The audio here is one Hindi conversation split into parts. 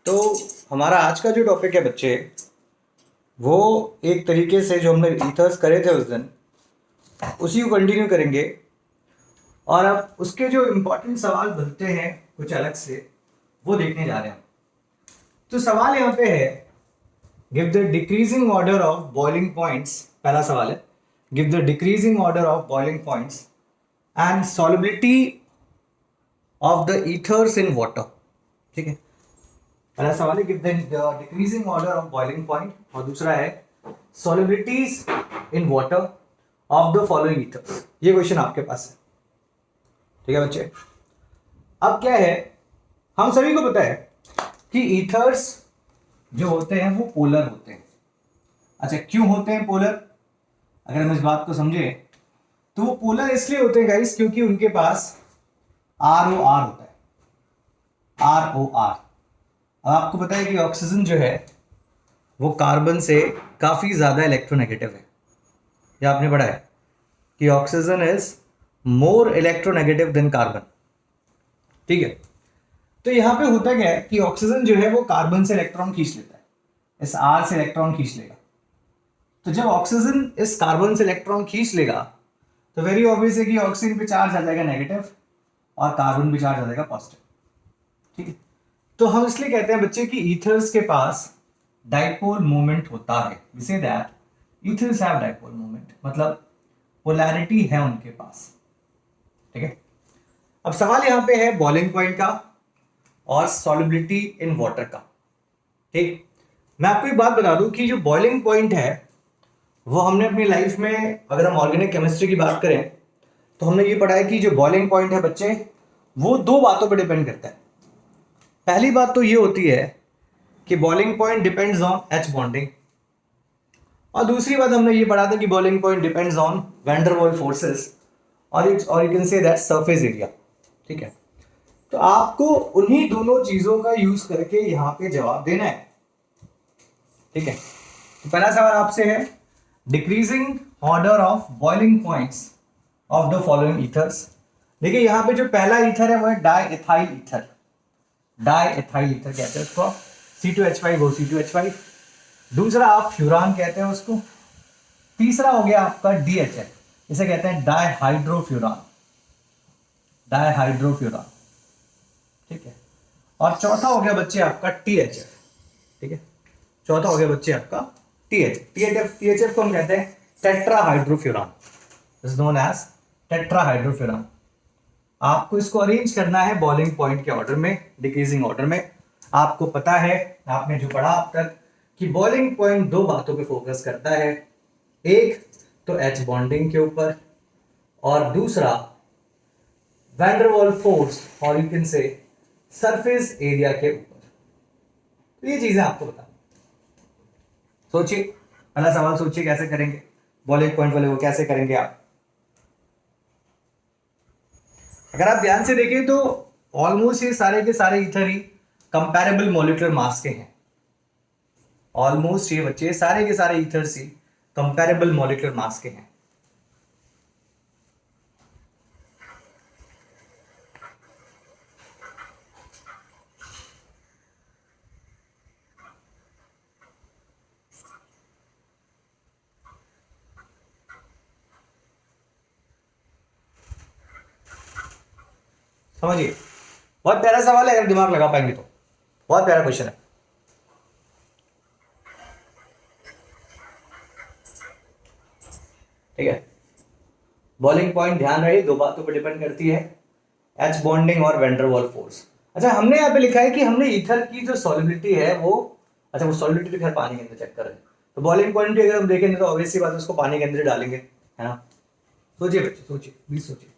तो हमारा आज का जो टॉपिक है बच्चे, वो एक तरीके से जो हमने ईथर्स करे थे उस दिन, उसी को कंटिन्यू करेंगे। और अब उसके जो इम्पोर्टेंट सवाल बनते हैं कुछ अलग से, वो देखने जा रहे हैं। तो सवाल यहाँ पे है, give the decreasing order of boiling points. पहला सवाल है, give the decreasing order of boiling points and solubility of the ethers in water. ठीक है, पहला सवाल है give the decreasing order of boiling point, और दूसरा है solubilities in water of the following ethers. ये क्वेश्चन आपके पास है। ठीक है बच्चे, अब क्या है, हम सभी को पता है कि ईथर्स जो होते हैं वो पोलर होते हैं। अच्छा, क्यों होते हैं पोलर? अगर हम इस बात को समझे तो वो पोलर इसलिए होते हैं गाइस, क्योंकि उनके पास ROR होता है, ROR। अब आपको पता है कि ऑक्सीजन जो है वो कार्बन से काफी ज्यादा इलेक्ट्रोनेगेटिव है। ये आपने पढ़ा है कि oxygen is more electronegative than carbon. ठीक है, तो यहां पे होता क्या है कि ऑक्सीजन जो है वो कार्बन से इलेक्ट्रॉन खींच लेता है, इस R से इलेक्ट्रॉन खींच लेगा। तो जब ऑक्सीजन इस कार्बन से इलेक्ट्रॉन खींच लेगा तो वेरी ऑब्वियस है कि ऑक्सीजन पे चार्ज आ जाएगा नेगेटिव और कार्बन पे चार्ज आ जाएगा पॉजिटिव। ठीक है, तो हम इसलिए कहते हैं बच्चे कि ईथर्स के पास डाइपोल मोमेंट होता है। We say that ethers have dipole moment, मतलब पोलैरिटी है उनके पास। ठीक है, अब सवाल यहां पे है बॉइलिंग पॉइंट का और सॉलिबिलिटी इन वाटर का। ठीक, मैं आपको एक बात बता दूं कि जो बॉइलिंग पॉइंट है वो हमने अपनी लाइफ में, अगर हम ऑर्गेनिक केमिस्ट्री की बात करें तो हमने ये पढ़ा है कि जो बॉइलिंग पॉइंट है बच्चे, वो दो बातों पर डिपेंड करता है। पहली बात तो ये होती है कि boiling point depends on H bonding, और दूसरी बात हमने ये पढ़ा था कि boiling point depends on van der Waals forces और you can say that surface area. ठीक है, तो आपको उन्हीं दोनों चीजों का यूज करके यहां पे जवाब देना है। ठीक है, तो पहला सवाल आपसे है, decreasing order of boiling points of the following ethers. देखिए यहां पे जो पहला ईथर है वो है डाइएथाइल ईथर। डाइएथाइल ईथर कहते हैं उसको, C2H5 वो C2H5। दूसरा आप फ्यूरान कहते हैं उसको। तीसरा हो गया आपका DHF, इसे कहते हैं डाइहाइड्रोफ्यूरान, डाइहाइड्रोफ्यूरान। ठीक है, और चौथा हो गया बच्चे आपका THF। ठीक है, चौथा हो गया बच्चे आपका THF को हम कहते हैं टेट्राहाइड्रोफ्यूरान, इज नोन एज टेट्राहाइड्रोफ्यूरान। आपको इसको अरेंज करना है बॉइलिंग पॉइंट के ऑर्डर में, डिक्रीजिंग ऑर्डर में। आपको पता है, आपने जो पढ़ा अब तक, कि बॉइलिंग पॉइंट दो बातों पे फोकस करता है, एक तो H बॉन्डिंग के ऊपर और दूसरा वैन डर वाल्स फोर्स और यू कैन से सरफेस एरिया के ऊपर। तो ये चीजें आपको बता, सोचिए पहला सवाल, सोचिए कैसे करेंगे बॉइलिंग पॉइंट वाले, वो कैसे करेंगे आप। अगर आप ध्यान से देखें तो ऑलमोस्ट ये सारे के सारे ईथर ही कंपैरेबल मॉलिक्यूलर मास के हैं। ऑलमोस्ट ये बच्चे सारे के सारे ईथर्स ही कंपैरेबल मॉलिक्यूलर मास के हैं। समझिए, बहुत प्यारा सवाल है, अगर दिमाग लगा पाएंगे तो बहुत प्यारा क्वेश्चन है। ठीक है, बॉइलिंग पॉइंट ध्यान रहे दो बातों पर डिपेंड करती है, H बॉन्डिंग और वैन डर वाल्स फोर्स। अच्छा, हमने यहाँ पे लिखा है कि हमने ईथर की जो सॉलिबिलिटी है वो, अच्छा वो सॉलिबिलिटी तो खैर पानी के अंदर चेक कर रहे हैं, तो बॉइलिंग पॉइंट भी अगर हम देखेंगे तो ऑब्वियस सी बात है उसको पानी के अंदर डालेंगे, है ना। सोचिए बच्चे, सोचिए प्लीज सोचिए।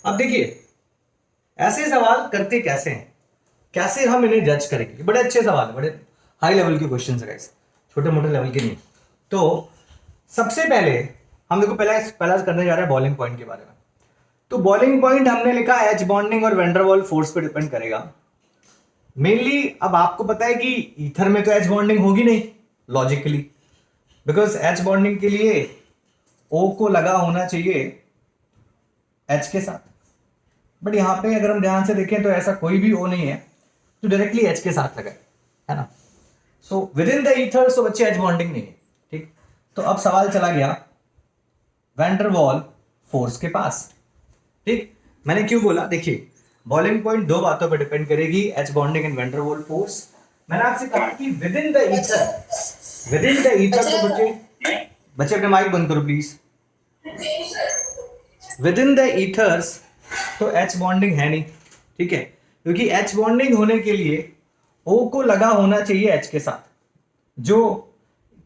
अब देखिए ऐसे सवाल करते कैसे हैं, कैसे हम इन्हें जज करेंगे। बड़े अच्छे सवाल है, बड़े हाई लेवल के क्वेश्चन है गाइस, छोटे मोटे लेवल के नहीं। तो सबसे पहले हम देखो पहला करने जा रहे हैं बॉइलिंग पॉइंट के बारे में। तो बॉइलिंग पॉइंट हमने लिखा H बॉन्डिंग और वैन डर वाल्स फोर्स पे डिपेंड करेगा मेनली। अब आपको पता है कि ईथर में तो H बॉन्डिंग होगी नहीं लॉजिकली, बिकॉज H बॉन्डिंग के लिए O को लगा होना चाहिए H के साथ, बट यहाँ पे अगर हम ध्यान से देखें तो ऐसा कोई भी O नहीं है तो डायरेक्टली H के साथ लगा है ना। So within the ether, so बच्चे H बॉन्डिंग नहीं है, ठीक। तो अब सवाल चला गया वैन डर वाल फोर्स के पास, ठीक। मैंने क्यों बोला, देखिए बॉइलिंग पॉइंट दो बातों पर डिपेंड करेगी, H bonding and when der Waal force. मैंने आपसे कहा कि विद इन द ईथर तो बच्चे अपने माइक बंद करो please. With in the ethers तो H बॉन्डिंग है नहीं, ठीक है, क्योंकि H बॉन्डिंग होने के लिए O को लगा होना चाहिए H के साथ, जो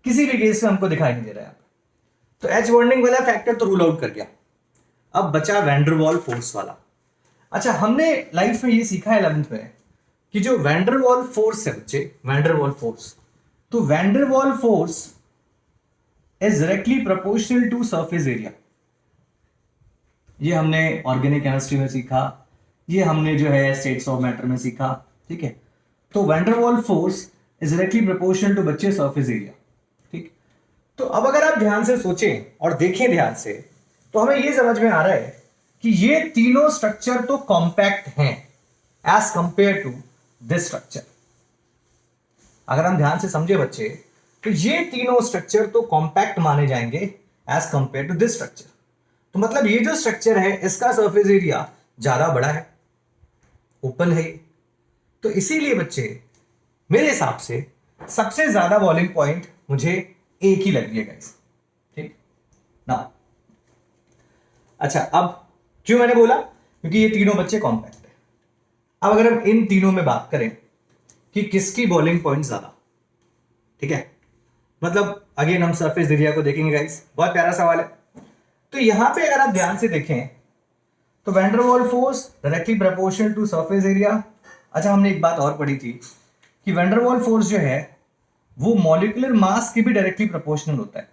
किसी भी केस में हमको दिखाई नहीं दे रहा है। तो H बॉन्डिंग वाला फैक्टर तो रूल आउट कर गया। अब बचा वैन डर वाल फोर्स वाला। अच्छा, हमने लाइफ में ये सीखा है 11th में कि जो वैन डर वाल फोर्स है बच्चे, वैन डर वाल फोर्स, तो van der Waal force is directly proportional to surface area. ये हमने ऑर्गेनिक केमिस्ट्री में सीखा, ये हमने जो है स्टेट्स ऑफ मैटर में सीखा, ठीक है। तो van der Waal force is directly proportional to बच्चे सरफेस एरिया, ठीक। तो अब अगर आप ध्यान से सोचें और देखें ध्यान से, तो हमें ये समझ में आ रहा है कि ये तीनों स्ट्रक्चर तो कॉम्पैक्ट हैं as compare to this structure. अगर हम ध्यान से समझे बच्चे, तो ये तीनों स्ट्रक्चर तो कॉम्पैक्ट माने जाएंगे as compare to this structure. तो मतलब ये जो स्ट्रक्चर है इसका सरफेस एरिया ज्यादा बड़ा है, ओपन है, तो इसीलिए बच्चे मेरे हिसाब से सबसे ज्यादा बॉइलिंग पॉइंट मुझे एक ही लग रही है गाइस, ठीक ना। अच्छा, अब क्यों मैंने बोला, क्योंकि ये तीनों बच्चे कॉम्पैक्ट है। अब अगर हम इन तीनों में बात करें कि किसकी बॉइलिंग पॉइंट ज्यादा, ठीक है, मतलब अगेन हम सरफेस एरिया को देखेंगे गाइस, बहुत प्यारा सवाल है। तो यहां पे अगर आप ध्यान से देखें तो van der Waal force directly proportional to surface area. अच्छा, हमने एक बात और पढ़ी थी कि वैन डर वाल फोर्स जो है वो मॉलिक्यूलर मास के भी डायरेक्टली प्रोपोर्शनल होता है,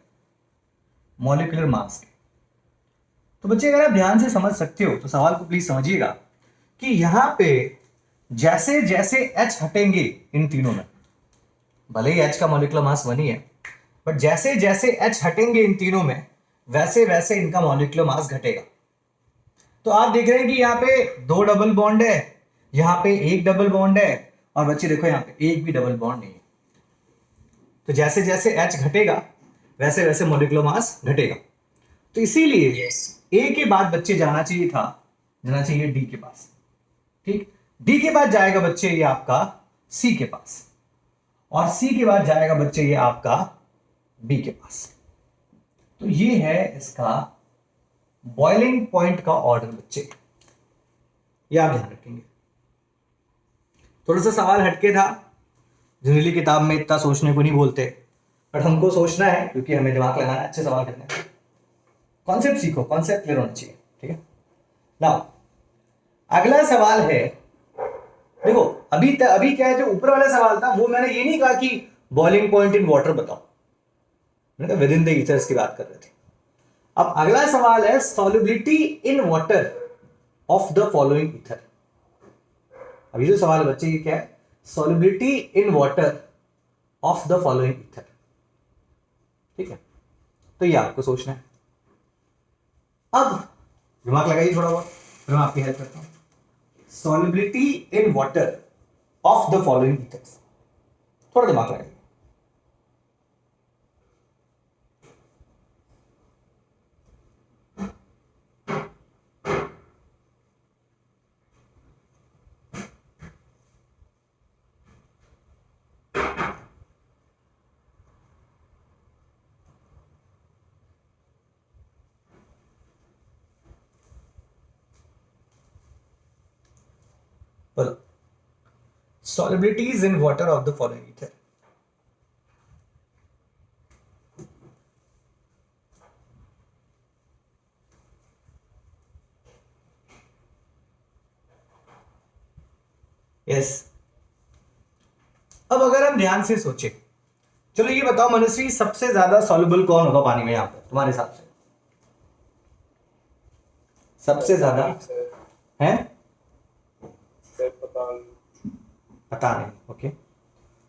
मॉलिक्यूलर मास के। तो बच्चे अगर आप ध्यान से समझ सकते हो तो सवाल को प्लीज समझिएगा कि यहां पे जैसे जैसे H हटेंगे इन तीनों में, भले ही H का मॉलिक्यूलर मास 1 ही है, बट जैसे जैसे H हटेंगे इन तीनों में वैसे वैसे इनका मॉलिक्यूलर मास घटेगा। तो आप देख रहे हैं कि यहाँ पे 2 डबल बॉन्ड है, यहाँ पे 1 डबल बॉन्ड है, और बच्चे देखो यहाँ पे एक भी डबल बॉन्ड नहीं है। तो जैसे जैसे H घटेगा वैसे वैसे मॉलिक्यूलर मास घटेगा। तो इसीलिए A के बाद बच्चे जाना चाहिए D के पास, ठीक। D के बाद जाएगा बच्चे ये आपका C के पास, और C के बाद जाएगा बच्चे ये आपका B के पास। तो ये है इसका बॉइलिंग पॉइंट का ऑर्डर बच्चे, ये आप ध्यान रखेंगे। थोड़ा सा सवाल हटके था, जनरली किताब में इतना सोचने को नहीं बोलते, बट हमको सोचना है क्योंकि हमें दिमाग लगाना है, अच्छे सवाल करने हैं। कॉन्सेप्ट सीखो, कॉन्सेप्ट क्लियर होना चाहिए, ठीक है ना। अगला सवाल है, देखो अभी क्या है, जो ऊपर वाला सवाल था वो मैंने ये नहीं कहा कि बॉइलिंग पॉइंट इन वाटर बताओ, मैंने कहा विद इन द ईथर्स की बात कर रहे थे। अब अगला सवाल है solubility in water of the following ether. अभी जो सवाल बच्चे ये क्या है, solubility in water of the following ether, ठीक है। तो ये आपको सोचना है। अब दिमाग लगाइए थोड़ा बहुत, फिर मैं आपकी हेल्प करता हूं। Solubility in water of the following ethers, थोड़ा दिमाग लगाइए। Solubilities in water of the following ether. Yes. अब अगर हम ध्यान से सोचे, चलो ये बताओ मनस्वी, सबसे ज्यादा सॉल्युबल कौन होगा पानी में यहाँ पे तुम्हारे हिसाब से? सबसे ज्यादा है? पता नहीं, ओके।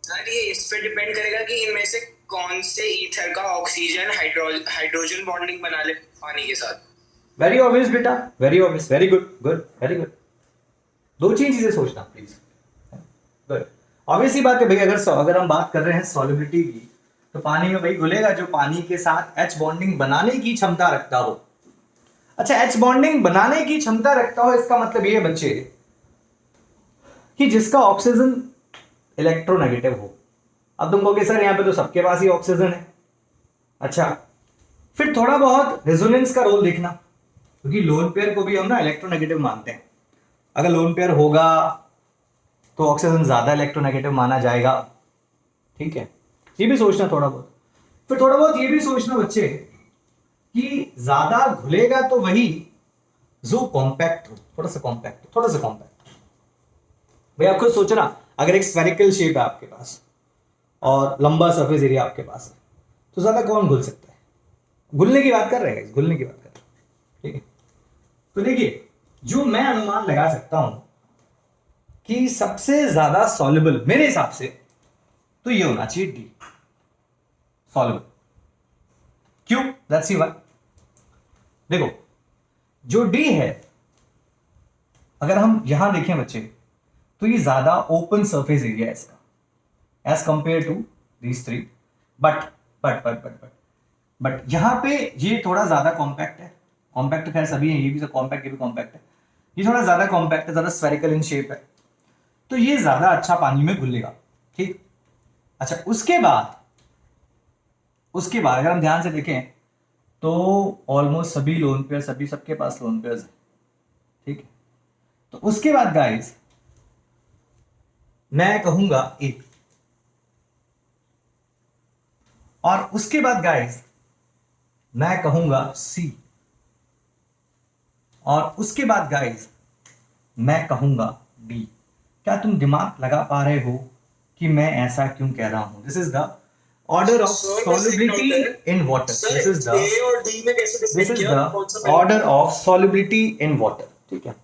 सर ये इस पे डिपेंड करेगा कि इनमें से कौन से ईथर का ऑक्सीजन हाइड्रोजन बॉन्डिंग बना ले पानी के साथ। वेरी ऑब्वियस बेटा, very obvious, very good, good, very good. दो तीन चीजें सोचना प्लीज। गुड। ऑब्वियस ही बात है भाई, अगर हम बात कर रहे हैं सॉलिबिलिटी की, तो पानी में भाई घुलेगा जो पानी के साथ एच बॉन्डिंग बनाने की क्षमता रखता हो। अच्छा, एच बॉन्डिंग बनाने की क्षमता रखता हो, इसका मतलब ये बच्चे कि जिसका ऑक्सीजन इलेक्ट्रोनेगेटिव हो। अब तुम कहोगे सर यहाँ पे तो सबके पास ही ऑक्सीजन है। अच्छा, फिर थोड़ा बहुत रेजोनेंस का रोल देखना, क्योंकि लोन पेयर को भी हम ना इलेक्ट्रोनेगेटिव मानते हैं। अगर लोन पेयर होगा तो ऑक्सीजन ज्यादा इलेक्ट्रोनेगेटिव माना जाएगा, ठीक है, ये भी सोचना थोड़ा बहुत। फिर थोड़ा बहुत ये भी सोचना बच्चे कि ज्यादा घुलेगा तो वही जो कॉम्पैक्ट हो, थोड़ा सा कॉम्पैक्ट, थोड़ा सा कॉम्पैक्ट। भाई आप खुद सोचो ना, अगर एक स्फेरिकल शेप है आपके पास और लंबा सरफेस एरिया आपके पास है, तो ज्यादा कौन घुल सकता है? घुलने की बात कर रहे हैं, घुलने की बात कर रहे हैं, ठीक है। तो देखिए, जो मैं अनुमान लगा सकता हूं कि सबसे ज्यादा सॉल्युबल मेरे हिसाब से तो ये होना चाहिए डी, सॉल्युबल। क्यों? Let's see why. देखो, जो डी है, अगर हम यहां देखें बच्चे, तो ये ज्यादा ओपन सरफेस एरिया है इसका as compare to these three. But यहां पे ये थोड़ा ज्यादा कॉम्पैक्ट है। कॉम्पैक्ट खैर सभी है, ये भी कॉम्पैक्ट, ये भी कॉम्पैक्ट है। ये थोड़ा ज्यादा कॉम्पैक्ट है, ज्यादा स्फेरिकल इन शेप है, तो ये ज्यादा अच्छा पानी में घुलेगा, ठीक। अच्छा, उसके बाद अगर हम ध्यान से देखें तो ऑलमोस्ट सभी लोन पेयर, सबके पास लोन पेयर्स है, ठीक है। तो उसके बाद गाइस मैं कहूंगा ए, और उसके बाद गाइस मैं कहूंगा सी, और उसके बाद गाइस मैं कहूंगा डी। क्या तुम दिमाग लगा पा रहे हो कि मैं ऐसा क्यों कह रहा हूं? This is the order of solubility in water. This is the order of solubility in water, ठीक है।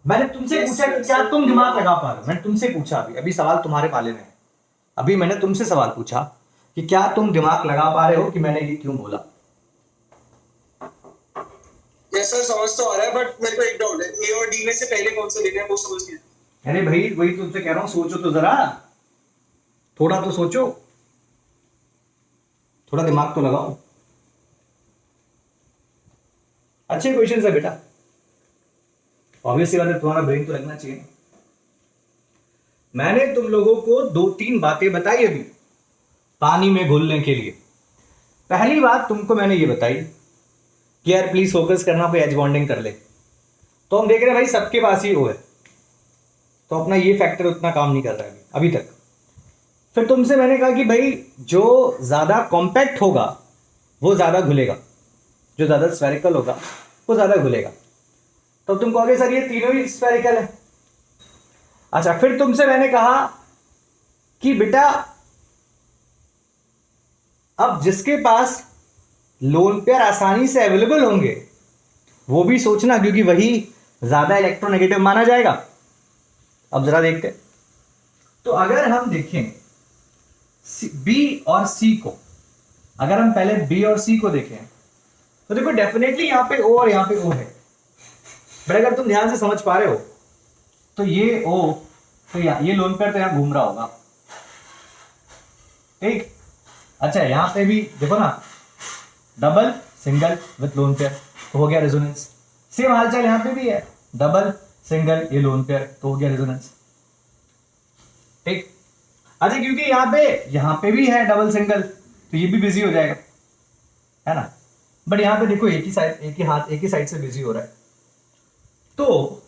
मैंने तुमसे पूछा कि क्या तुम दिमाग लगा पा रहे हो? मैंने तुमसे पूछा, अभी सवाल तुम्हारे पाले में है। अभी मैंने तुमसे सवाल पूछा कि क्या तुम दिमाग लगा पा रहे हो कि मैंने ये क्यों बोला? यस सर, समझ तो आ रहा है, बट मेरे को एक डाउट है, ए और डी में से पहले कौन सा लेना है वो समझ नहीं। अरे भाई, वही तुमसे कह रहा हूं, सोचो तो जरा, थोड़ा तो सोचो, थोड़ा दिमाग तो लगाओ। अच्छे क्वेश्चन है बेटा, ऑब्वियसली बात है, तुम्हारा ब्रेन तो लगना चाहिए। मैंने तुम लोगों को 2-3 बातें बताई अभी पानी में घुलने के लिए। पहली बात तुमको मैंने ये बताई कि यार प्लीज फोकस करना पे एच बॉन्डिंग कर ले। तो हम देख रहे हैं भाई सबके पास ही ओ है, तो अपना ये फैक्टर उतना काम नहीं कर रहा है अभी तक। फिर तुमसे मैंने कहा कि भाई जो ज्यादा कॉम्पैक्ट होगा वो ज्यादा घुलेगा, जो ज्यादा स्फेरिकल होगा वो ज्यादा घुलेगा। तो तुम कहोगे सर ये तीनों ही स्फेरिकल है। अच्छा, फिर तुमसे मैंने कहा कि बेटा अब जिसके पास लोन पेयर आसानी से अवेलेबल होंगे वो भी सोचना, क्योंकि वही ज्यादा इलेक्ट्रोनेगेटिव माना जाएगा। अब जरा देखते, तो अगर हम देखें बी और सी को, अगर हम पहले बी और सी को देखें तो देखो डेफिनेटली यहां पे ओ और यहां पे ओ है। बट अगर तुम ध्यान से समझ पा रहे हो तो ये ओ, तो ये लोन पेयर तो यहां घूम रहा होगा, ठीक। अच्छा, यहां पे भी देखो ना, double single with lone pair, तो हो गया रेजोनेंस। सेम हालचाल यहां पे भी है, डबल सिंगल ये लोन पेयर, तो हो गया रेजोनेंस, ठीक। अच्छा, क्योंकि यहां पे भी है डबल सिंगल, तो ये भी बिजी हो जाएगा, है ना। बट यहां पे देखो एक ही साइड से बिजी हो रहा है। तो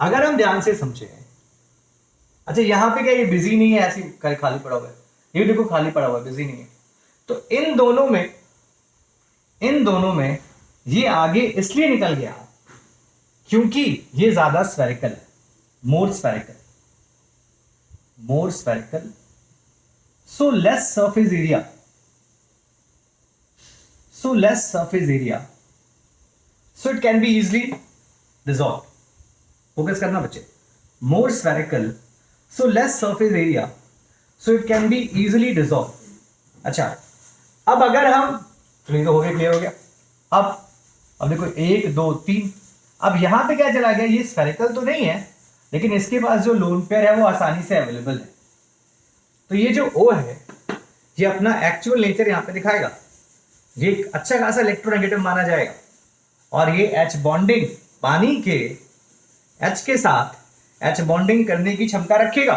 अगर हम ध्यान से समझे, अच्छा यहां पे क्या ये बिजी नहीं है, ऐसी खाली पड़ा हुआ है, ये देखो खाली पड़ा हुआ है, बिजी नहीं है। तो इन दोनों में ये आगे इसलिए निकल गया क्योंकि ये ज्यादा स्फेरिकल है, more spherical, so less surface area, so it can be easily dissolve. Focus करना बच्चे, more spherical, so less surface area, so it can be easily dissolve. अच्छा, अब अगर हम, क्लियर हो गया, अब अब देखो 1 2 3, अब यहां पे क्या चला गया, ये स्फेरिकल तो नहीं है लेकिन इसके पास जो लोन पेयर है वो आसानी से अवेलेबल है। तो ये जो O है ये अपना एक्चुअल नेचर यहां पे दिखाएगा, ये एक अच्छा खासा इलेक्ट्रोनेगेटिव माना जाएगा और ये H बॉन्डिंग पानी के H के साथ H बॉन्डिंग करने की क्षमता रखेगा।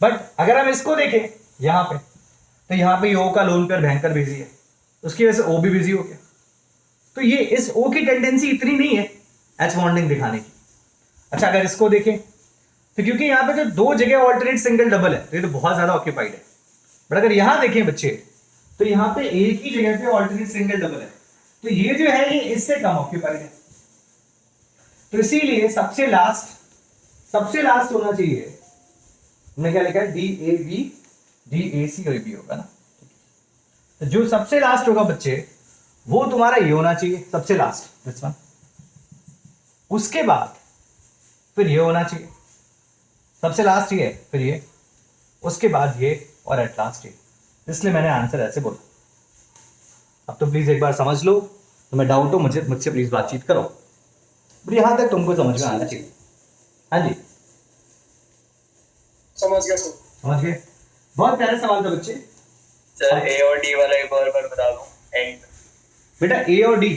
बट अगर हम इसको देखें यहां पे, तो यहां पे O का लोन पेयर भयंकर बिजी है, उसकी वजह से O भी बिजी हो गया। तो ये इस O की टेंडेंसी इतनी नहीं है H बॉन्डिंग दिखाने की। अच्छा अगर इसको देखें तो क्योंकि यहाँ पे जो दो जगह ऑल्टरनेट सिंगल डबल है तो ये तो बहुत ज्यादा ऑक्यूपाइड है। बट अगर यहां देखें बच्चे तो यहाँ पे एक ही जगह पे ऑल्टरनेट सिंगल डबल है, तो ये जो है ये इससे कम ऑक्यूपाइड है। तो इसीलिए सबसे लास्ट होना चाहिए, हमने क्या लिखा है DAC और B होगा ना। तो जो सबसे लास्ट होगा बच्चे वो तुम्हारा ये होना चाहिए, सबसे लास्ट दिस वन। उसके बाद फिर ये होना चाहिए, सबसे लास्ट ये, फिर ये, उसके बाद ये और एट लास्ट ये। इसलिए मैंने आंसर ऐसे बोला। अब तो प्लीज एक बार समझ लो, तुम्हें डाउट हो मुझसे प्लीज बातचीत करो, बट यहां तक तुमको समझ में आना चाहिए। हाँ जी समझ गया सर। समझ गए, बहुत प्यारा सवाल था बच्चे। सर ए और डी वाला एक और बार बता दूं एंड। बेटा ए और डी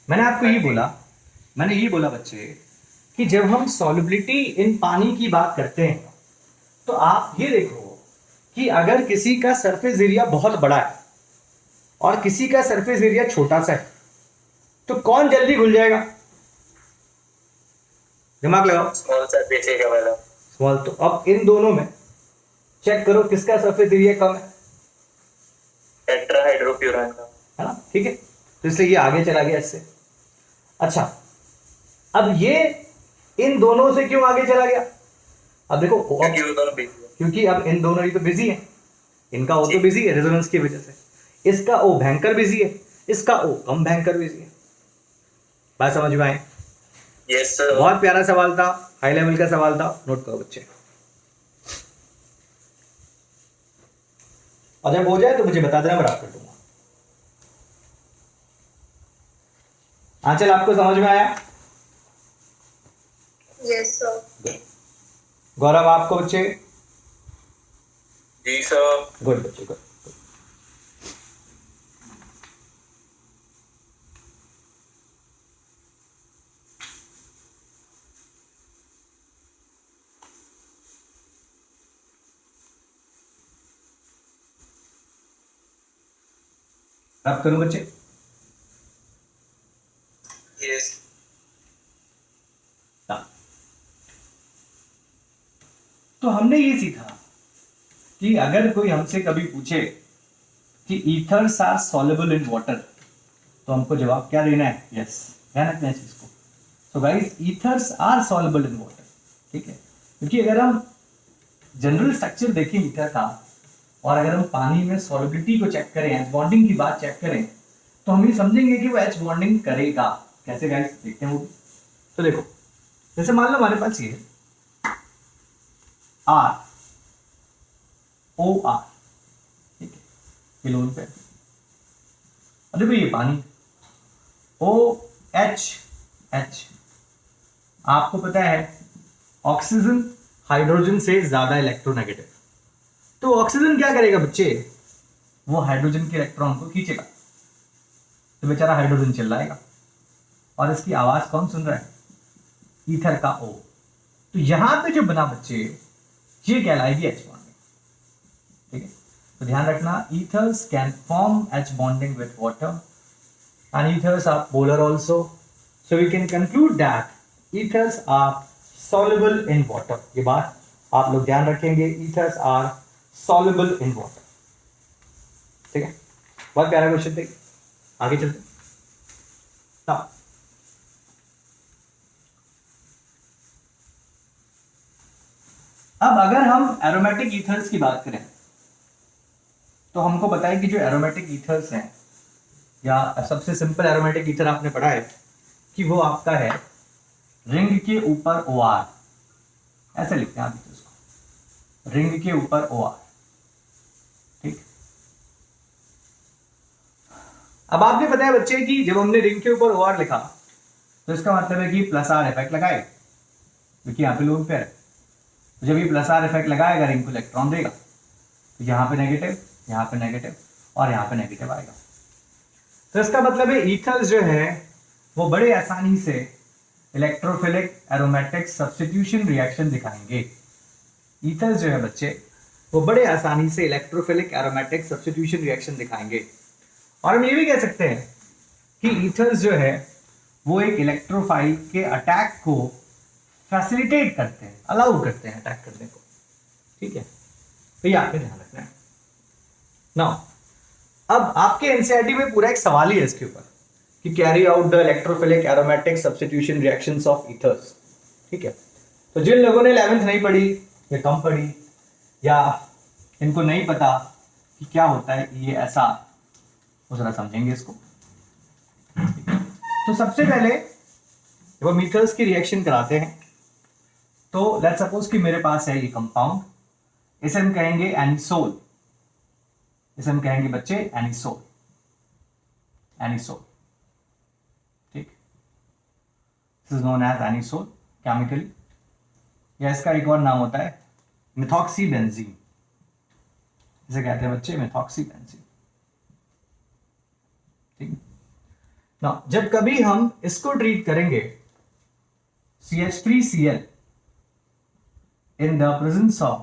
मैंने आपको ये बोला बच्चे कि जब हम सॉल्युबिलिटी इन पानी की बात करते हैं तो आप ये देखो कि अगर किसी का सरफेस एरिया बहुत बड़ा है और किसी का सरफेस एरिया छोटा सा है तो कौन जल्दी घुल जाएगा? दिमाग लगाओ। स्मॉल सर पीछे का वाला स्मॉल। तो अब इन दोनों में चेक करो किसका सरफेस एरिया कम है टेट्राहाइड्रोफ्यूरॉन का, है ना? ठीक है, तो इसलिए ये आगे चला गया इससे। अच्छा अब ये इन दोनों से क्यों आगे चला गया? अब देखो क्योंकि वो दोनों बिजी है। क्योंकि अब इन दोनों ही तो बिजी है, इनका O तो बिजी है रेजोनेंस की वजह से, इसका O भयंकर बिजी है, इसका O कम भयंकर बिजी है। बात समझ में आए? Yes sir. बहुत प्यारा सवाल था, हाई लेवल का सवाल था, नोट करो बच्चे। और जब हो जाए तो मुझे बता देना, मैं ड्राफ्ट कर दूंगा। आंचल आपको समझ में आया? Yes sir. गौरव आपको बच्चे? जी सर। गुड बच्चे गुड। आप करो बच्चे। यस। तो हमने ये सीखा कि अगर कोई हमसे कभी पूछे कि ethers are soluble in water तो हमको जवाब क्या देना है? यस, ध्यान रखना है इसको। So guys ethers are soluble in water, ठीक है? क्योंकि अगर हम जनरल स्ट्रक्चर देखें ईथर का और अगर हम पानी में सॉल्युबिलिटी को चेक करें, एच बॉन्डिंग की बात चेक करें, तो हम ये समझेंगे कि वो एच बॉन्डिंग करेगा कैसे। गाइस देखते हैं वो भी। तो देखो जैसे मान लो हमारे पास ये आर ओ आर, ठीक है, ये लोन पे। अब देखो ये पानी ओ एच एच, आपको पता है ऑक्सीजन हाइड्रोजन से ज्यादा इलेक्ट्रोनेगेटिव। तो ऑक्सीजन क्या करेगा बच्चे? वो हाइड्रोजन के इलेक्ट्रॉन को खींचेगा, तो बेचारा हाइड्रोजन चिल्लाएगा। और इसकी आवाज कौन सुन रहा है? ईथर का O। तो यहां पे जो बना बच्चे ये कहलाएगी एच बॉन्डिंग, ठीक है? तो ध्यान रखना, ethers can form H bonding with water and ethers are polar also, so we can conclude that ethers are soluble in water. ये बात आप लोग ध्यान रखेंगे, ethers are soluble in water, ठीक है? बहुत प्यारा क्वेश्चन थे। आगे चलते। अब अगर हम एरोमेटिक ईथर्स की बात करें तो हमको पता है कि जो एरोमेटिक ईथर्स हैं, या सबसे सिंपल एरोमेटिक ईथर आपने पढ़ा है कि वो आपका है रिंग के ऊपर OR, ऐसे लिखते हैं आप इसको, रिंग के ऊपर OR, ठीक? अब आपने बताया बच्चे कि जब हमने रिंग के ऊपर OR लिखा तो इसका मतलब है कि प्लस आर इफेक्ट लगाए, क्योंकि यहाँ पे लोन पेयर है। तो जब ये प्लस आर इफेक्ट लगाएगा रिंग को इलेक्ट्रॉन देगा, तो यहाँ पे नेगेटिव, यहाँ पे नेगेटिव और यहाँ पे नेगेटिव आएगा। तो इसका मतलब है ईथर्स जो है वो बड़े आसानी से इलेक्ट्रोफिलिक एरोमेटिक सब्स्टिट्यूशन रिएक्शन दिखाएंगे। ईथर्स जो है बच्चे वो बड़े आसानी से इलेक्ट्रोफिलिक एरोमेटिक सब्स्टिट्यूशन रिएक्शन दिखाएंगे। और हम ये भी कह सकते हैं कि ईथर्स जो है वो एक इलेक्ट्रोफाइल के अटैक को फैसिलिटेट करते हैं, अलाउ करते हैं अटैक करने को। ठीक है, तो ये आपने ध्यान रखना है। नाउ अब आपके एनसीईआरटी में पूरा एक सवाल ही है इसके ऊपर कि carry out the electrophilic aromatic substitution reactions of ethers. ठीक है, तो जिन लोगों ने 11th नहीं पढ़ी या कम पढ़ी या इनको नहीं पता कि क्या होता है ये ऐसा, वो जरा समझेंगे इसको। तो सबसे पहले जब हम ईथर्स की रिएक्शन कराते हैं तो लेट्स सपोज कि मेरे पास है ये कंपाउंड, इसे हम कहेंगे एनिसोल, इसे हम कहेंगे बच्चे एनिसोल, एनिसोल। ठीक, this is known as anisole chemically, या इसका एक और नाम होता है मेथॉक्सीबेंजीन, इसे कहते हैं बच्चे मेथॉक्सीबेंजीन। ठीक ना, जब कभी हम इसको ट्रीट करेंगे CH3Cl in the presence of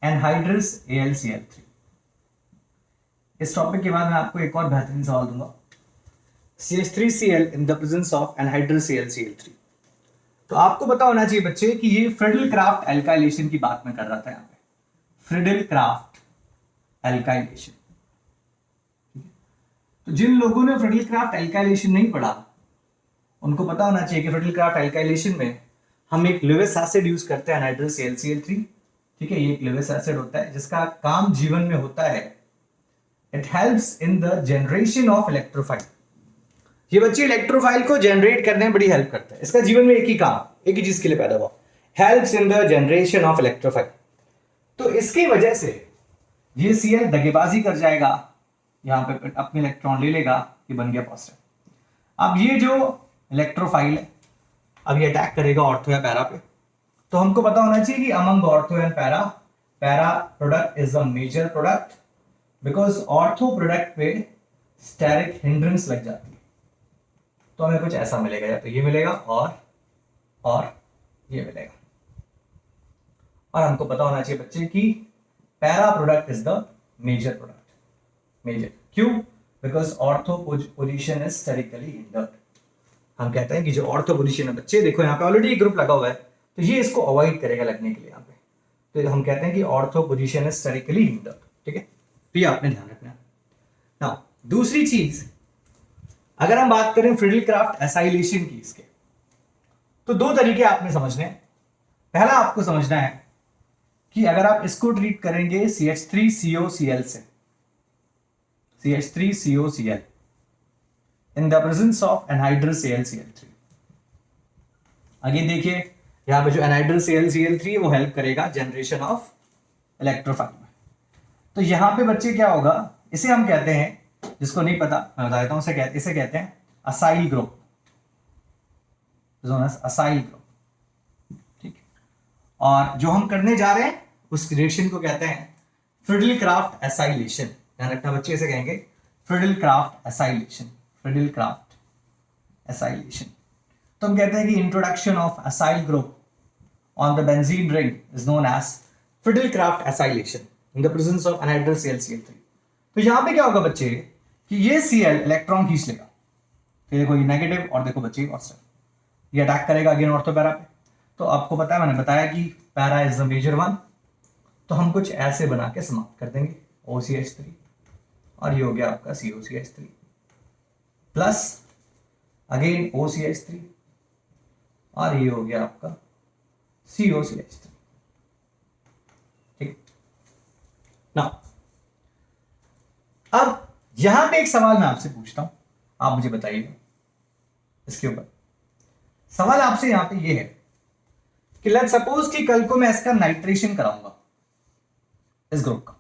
anhydrous AlCl3, इस टॉपिक के बाद मैं आपको एक और बेहतरीन सवाल दूंगा। CH3Cl in the presence of anhydrous AlCl3, तो आपको पता होना चाहिए बच्चे कि ये फ्रिडल क्राफ्ट एल्काइलेशन की बात मैं कर रहा था यहाँ पे, फ्रिडल क्राफ्ट एल्काइलेशन। तो जिन लोगों ने फ्रिडल क्राफ्ट एल्काइलेशन नहीं पढ़ा उनको पता होना चाहिए कि फ्रिडल क्राफ्ट एल्काइलेशन में हम एक लेविस एसिड यूज करते हैं एनाइड्रस AlCl3। ठीक है, ये एक लेविस एसिड होता है जिसका काम जीवन में होता है, it helps in the generation of electrophile. ये बच्चे इलेक्ट्रोफाइल को जनरेट करने में बड़ी हेल्प करता है। इसका जीवन में एक ही काम, एक ही चीज के लिए पैदा हुआ, helps in the generation of electrophile. तो इसकी वजह से ये Cl दगेबाजी कर जाएगा, यहाँ पे अपने इलेक्ट्रॉन ले लेगा, ये बन गया पॉजिटिव। अब ये जो इलेक्ट्रोफाइल है अब ये अटैक करेगा ऑर्थो या पैरा पे, तो हमको पता होना चाहिए कि among ortho and para, para product is the major product because ortho product पे स्टेरिक हिंड्रेंस लग जाती है। तो हमें कुछ ऐसा मिलेगा, या तो ये मिलेगा और ये मिलेगा। और हमको पता होना चाहिए बच्चे कि para product is the major product. Major क्यों? Because ortho position is sterically hindered. हम कहते हैं कि जो ऑर्थो पोजीशन है बच्चे, देखो यहाँ पे ऑलरेडी ग्रुप लगा हुआ है तो ये इसको अवॉइड करेगा लगने के लिए यहाँ पे, तो हम कहते हैं कि ortho position is sterically hindered. ठीक है, तो ये आपने ध्यान रखना है। नाउ दूसरी चीज, अगर हम बात करें फ्रिडल क्राफ्ट एसाइलेशन की इसके, तो दो तरीके आपने समझने हैं। पहला आपको समझना है कि अगर आप इसको ट्रीट करेंगे CH3COCl से, CH3COCl in the presence of anhydrous AlCl3, आगे देखिए यहां पे जो anhydrous AlCl3 वो हेल्प करेगा जनरेशन ऑफ इलेक्ट्रोफाइल में। तो यहां पे बच्चे क्या होगा, इसे हम कहते हैं, जिसको नहीं पता मैं बता देता हूं, इसे कहते हैं असाइल ग्रुप, असाइल ग्रुप। ठीक, और जो हम करने जा रहे हैं उस रिएक्शन को कहते हैं फ्रिडल क्राफ्ट एसाइलेशन। ध्यान रखना बच्चे, इसे कहेंगे Friedel Crafts acylation, Friedel Crafts acylation. तो हम कहते हैं कि introduction of acyl group on the benzene ring is known as Friedel Crafts acylation in the presence of anhydrous AlCl3। तो यहां पे क्या होगा बच्चे कि ये Cl इलेक्ट्रॉन खींच लेगा, तो देखो ये नेगेटिव और देखो बच्चे पॉजिटिव, ये अटैक करेगा अगेन ऑर्थो पैरा पे। तो आपको पता है, मैंने बताया कि para is the major one, तो हम कुछ ऐसे बना के समाप्त कर देंगे OCH3, और ये हो गया आपका COCH3 प्लस अगेन OCH3, और ये हो गया आपका COCH3। ठीक ना, अब यहां पे एक सवाल मैं आपसे पूछता हूं, आप मुझे बताइएगा इसके ऊपर। सवाल आपसे यहां पे ये है कि लेट्स सपोज कि कल को मैं इसका नाइट्रेशन कराऊंगा, इस ग्रुप का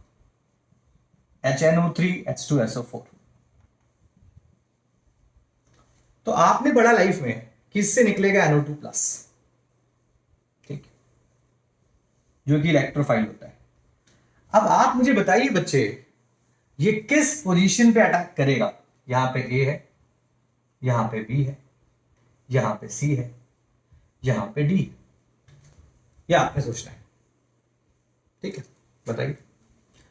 HNO3H2SO4, तो आपने पढ़ा लाइफ में कि इससे निकलेगा NO2 प्लस, ठीक, जो कि इलेक्ट्रोफाइल होता है। अब आप मुझे बताइए बच्चे, ये किस पोजीशन पे अटैक करेगा? यहां पे A है, यहां पे B है, यहां पे C है, यहां पे D है। ये आपने सोचना है, ठीक है? बताइए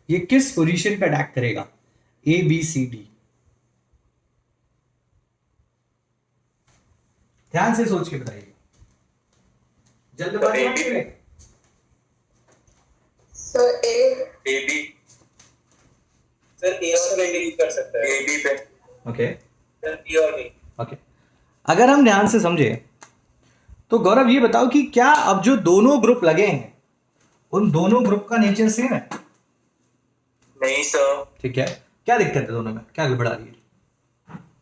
ये किस पोजीशन पे अटैक करेगा? A B C D। ध्यान से सोच के बताइए, जल्दबाजी मत करिए। Sir A A B sir A और बी कर सकता है। ए बी पे ओके सर बी और बी। ओके, अगर हम ध्यान से समझे तो गौरव ये बताओ कि क्या अब जो दोनों ग्रुप लगे हैं उन दोनों ग्रुप का नेचर सेम है? नहीं सर। ठीक है, क्या दिक्कत है दोनों में, क्या गड़बड़ आ रही है?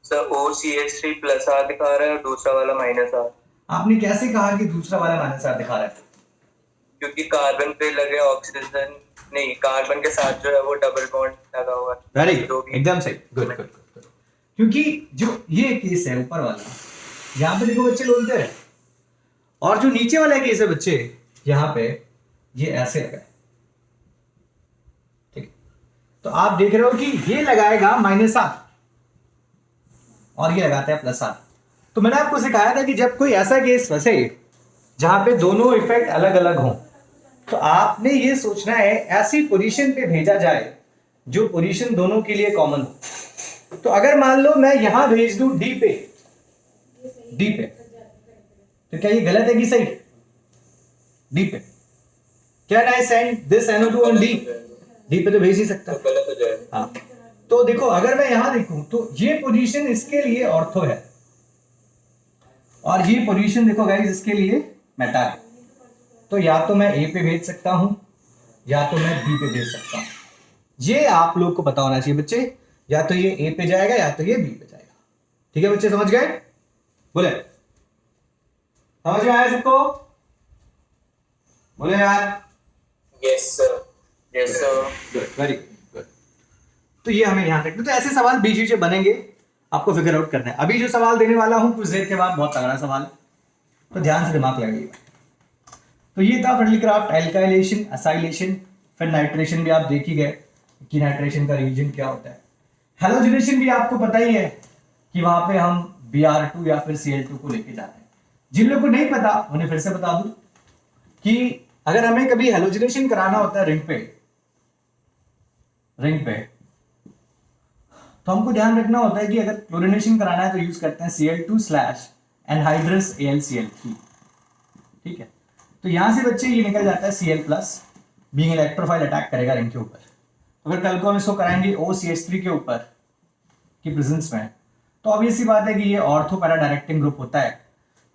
सर OCH3 प्लस आर दिखा रहा है और दूसरा वाला माइनस आर। आपने कैसे कहा कि दूसरा वाला माइनस आर दिखा रहा है? क्योंकि कार्बन पे लगे ऑक्सीजन नहीं, कार्बन के साथ जो है वो डबल बॉन्ड लगा हुआ है। वेरी दो गुड, भी- एकदम सही, गुड गुड गुड। क्योंकि जो ये केस है ऊपर वाला, यहाँ पे देखो बच्चे बोलते हैं, और जो नीचे वाला केस है बच्चे, यहाँ पे ये ऐसे लगा है, ठीक। तो आप देख रहे हो कि ये लगाएगा माइनस आर और ये लगाता है प्लस आर। तो मैंने आपको सिखाया था कि जब कोई ऐसा केस फंसे जहां पे दोनों इफेक्ट अलग अलग हों, तो आपने ये सोचना है ऐसी पोजीशन पे भेजा जाए जो पोजीशन दोनों के लिए कॉमन हो। तो अगर मान लो मैं यहां भेज दूं डी पे, तो क्या ये गलत है कि सही? डी पे, can I send this NO2 on D? D पे तो भेज ही सकता। तो गलत हो जाएगा। हाँ, तो देखो अगर मैं यहां देखूं तो ये पोजीशन इसके लिए ऑर्थो है और ये पोजीशन देखो गाइस इसके लिए मेटा है। तो या तो मैं A पे भेज सकता हूं या तो मैं B पे भेज सकता हूं। ये आप लोग को पता होना चाहिए बच्चे, या तो ये A पे जाएगा या तो ये B पे जाएगा। ठीक है बच्चे, समझ गए? बोले समझ में आया सबको? बोले यार। Yes sir. Yes sir. Good, very good. तो ये हमें ध्यान रखना। तो ऐसे सवाल बीच बीच में बनेंगे, आपको फिगर आउट करना है। अभी जो सवाल देने वाला हूं कुछ देर के बाद बहुत तगड़ा सवाल है, तो ध्यान से दिमाग लगाइएगा। तो ये था फ्रेंडली क्राफ्ट, एल्काइलेशन, एसाइलेशन, फिर नाइट्रेशन भी आप देख ही गए कि नाइट्रेशन का रीजन क्या होता है। हैलोजिनेशन भी आपको पता ही है कि वहां पे हम Br2 या फिर Cl2 को लेके जाते हैं। जिन लोगों को नहीं पता उन्हें फिर से बता दूं कि अगर हमें कभी हैलोजिनेशन कराना होता है रिंग पे, तो हमको ध्यान रखना होता है कि अगर क्लोरिनेशन कराना है तो यूज करते हैं Cl2/एनहाइड्रस AlCl3। ठीक है, तो यहां से बच्चे ये निकल जाता है Cl+, बीइंग इलेक्ट्रोफाइल अटैक करेगा रिंग के ऊपर। अगर कल को हम इसको कराएंगे OCH3 के ऊपर की प्रेजेंस में, तो ऑब्वियस सी बात है कि ये ऑर्थो पैरा डायरेक्टिंग ग्रुप होता है,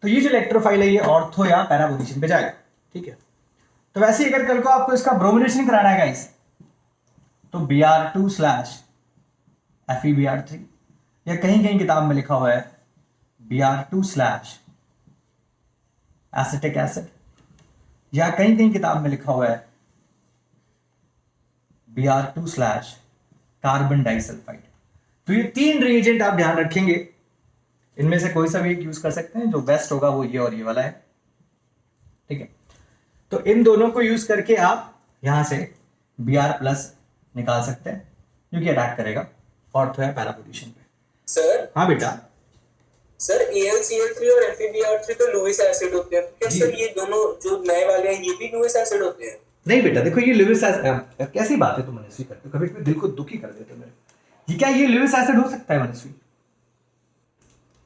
तो ये जो इलेक्ट्रोफाइल है ये ऑर्थो या पैरा पोजीशन पे जाएगा। ठीक है, तो वैसे ही अगर कल को आपको इसका ब्रोमिनेशन कराना है गाइस, तो Br2/FeBr3, या कहीं कहीं किताब में लिखा हुआ है Br2/एसिटिक एसिड, या कहीं कहीं किताब में लिखा हुआ है Br2/कार्बन डाइसल्फाइड। तो ये 3 रिएजेंट आप ध्यान रखेंगे, इनमें से कोई सा भी एक यूज कर सकते हैं, जो बेस्ट होगा वो ये और ये वाला है। ठीक है, तो इन दोनों को यूज करके आप यहां से Br+ निकाल सकते हैं, जो कि अटैक करेगा ऑर्थो या पैरा पोजीशन पे। सर हाँ बेटा, सर AlCl3 और FeBr3 तो लुईस एसिड होते हैं, क्या जी। सर ये दोनों जो नए वाले हैं ये भी लुईस एसिड होते हैं? नहीं बेटा, देखो ये लुईस एसिड, कैसी बात है तुम मनस्वी करते हो, कभी कभी दिल को दुखी कर देते हो मेरे। ये क्या ये लुईस एसिड हो सकता है मनस्वी?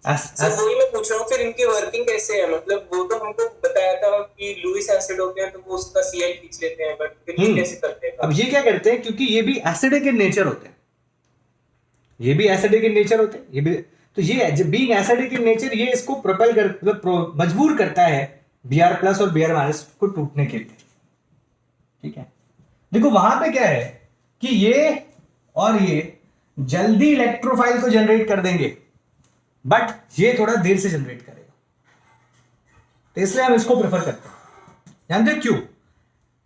सर वही मैं पूछ रहा हूँ, फिर इनकी वर्किंग कैसे है? मतलब वो तो हमको बताया था कि लुईस एसिड होते हैं तो वो उसका Cl खींच लेते हैं, बट फिर ये कैसे करते हैं? अब ये क्या करते हैं, क्योंकि ये भी एसिडिक इन नेचर होते हैं, ये भी एसिडिक इन नेचर होते हैं, ये भी, तो ये जब बीइंग एसिडिक इन नेचर ये इसको प्रोपेल कर, मतलब मजबूर करता है Br+ और Br- को टूटने के लिए। ठीक है, देखो वहां पे क्या है कि ये और ये जल्दी इलेक्ट्रोफाइल को जनरेट कर देंगे, बट ये थोड़ा देर से जनरेट करेगा, तो इसलिए हम इसको प्रेफर करते हैं। जानते हो क्यों?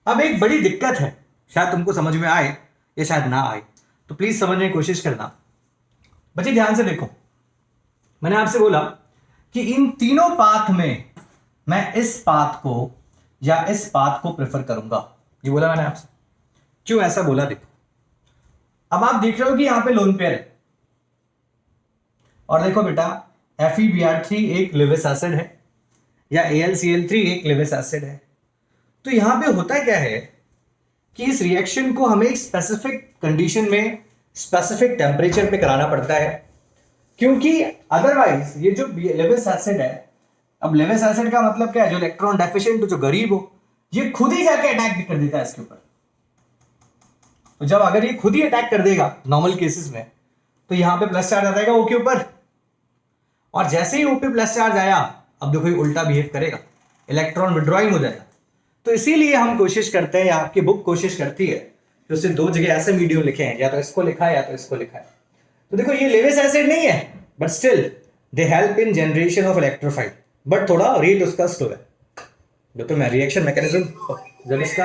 अब एक बड़ी दिक्कत है, शायद तुमको समझ में आए या शायद ना आए, तो प्लीज समझने की कोशिश करना। बच्चे ध्यान से देखो, मैंने आपसे बोला कि इन तीनों पाथ में मैं इस पाथ को या इस पाथ को प्रेफर करूंगा, ये बोला मैंने आपसे। क्यों ऐसा बोला देखो, अब आप देख रहे हो कि यहां पे लोन पेयर है, और देखो बेटा FeBr3 एक लेविस एसिड है या AlCl3 एक लेविस एसिड है। तो यहां पे होता क्या है कि इस रिएक्शन को हमें एक स्पेसिफिक कंडीशन में स्पेसिफिक टेम्परेचर पे कराना पड़ता है, क्योंकि अदरवाइज ये जो लेविस एसिड है, अब लेविस एसिड का मतलब क्या है, जो इलेक्ट्रॉन डेफिशिएंट, जो गरीब हो, ये खुद ही जाके अटैक कर देता है इसके ऊपर। तो जब अगर ये खुद ही अटैक कर देगा नॉर्मल केसेस में, तो यहां पे प्लस चार्ज आ जाएगा O के ऊपर, और जैसे ही O पे प्लस चार्ज आया, अब देखो ये उल्टा बिहेव करेगा, इलेक्ट्रॉन विड्रॉइंग हो जाएगा। तो इसीलिए हम कोशिश करते हैं, या आपकी बुक कोशिश करती है कि उससे दो जगह ऐसे मीडियम लिखे हैं, या तो इसको लिखा है या तो इसको लिखा है। तो देखो ये लेविस एसिड नहीं है, but still they help in generation of electrophile, but थोड़ा रेट उसका स्लो है। जो तो मैं रिएक्शन मैकेनिज्म, जब इसका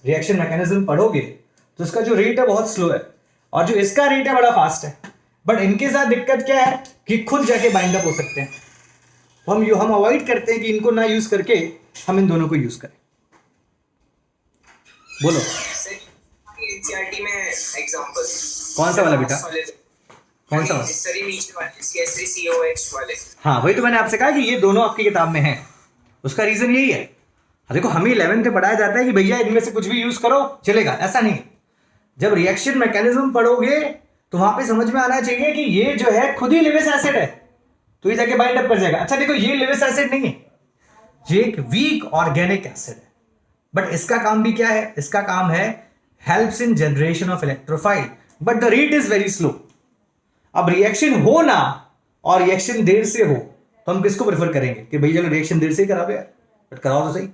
रिएक्शन मैकेनिज्म पढ़ोगे तो इसका जो रेट है बहुत स्लो है, और जो इसका रेट है बड़ा फास्ट है। बट इनके साथ दिक्कत क्या है कि खुद जाके बाइंड अप हो सकते हैं। तो हम अवॉइड करते हैं कि इनको ना यूज करके हम इन दोनों को यूज करें। बोलो एनसीईआरटी में एग्जांपल कौन सा वाला बेटा, कौन सा वाला? सरी नीचे वाले CH3COH वाले। हाँ वही तो मैंने आपसे कहा कि ये दोनों आपकी किताब में है। उसका रीजन यही है, देखो हमें 11th में पढ़ाया जाता है कि भैया इनमें से कुछ भी यूज करो चलेगा, ऐसा नहीं। जब रिएक्शन मैकेनिज्म पढ़ोगे तो वहां पे समझ में आना चाहिए कि ये जो है खुद ही लेविस एसिड है, तो ये जाके बाइंड अप कर जाएगा। अच्छा देखो ये लेविस एसिड नहीं है, ये एक वीक ऑर्गेनिक एसिड है, बट इसका काम भी क्या है, इसका काम है helps in generation of electrophile, but the rate is very slow. अब रिएक्शन हो ना और रिएक्शन देर से हो, तो हम किसको प्रेफर करेंगे कि भैया चलो रिएक्शन देर से ही कराओ यार, बट कराओ तो सही,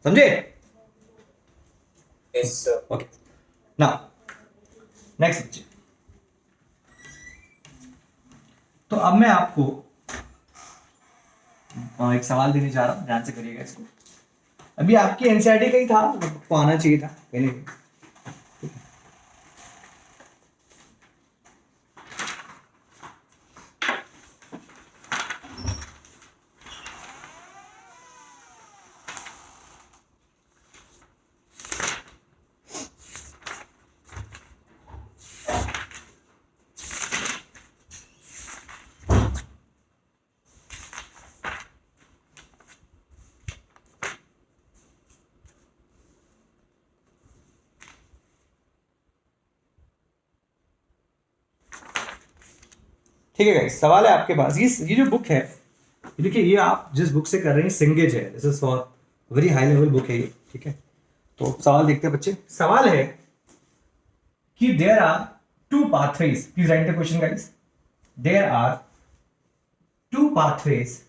समझे? Yes sir. Okay now next. तो अब मैं आपको एक सवाल देने जा रहा हूं, ध्यान से करिएगा इसको। अभी आपकी एनसीईआरटी का ही था, आपको आना चाहिए था कहीं नहीं। ठीक है गाइस, सवाल है आपके पास। ये जो बुक है, देखिए ये आप जिस बुक से कर रहे हैं सिंगेज है, this is for very high level book है ये, ठीक है। तो सवाल देखते हैं बच्चे। सवाल है कि there are two pathways, please write the question guys. There are two pathways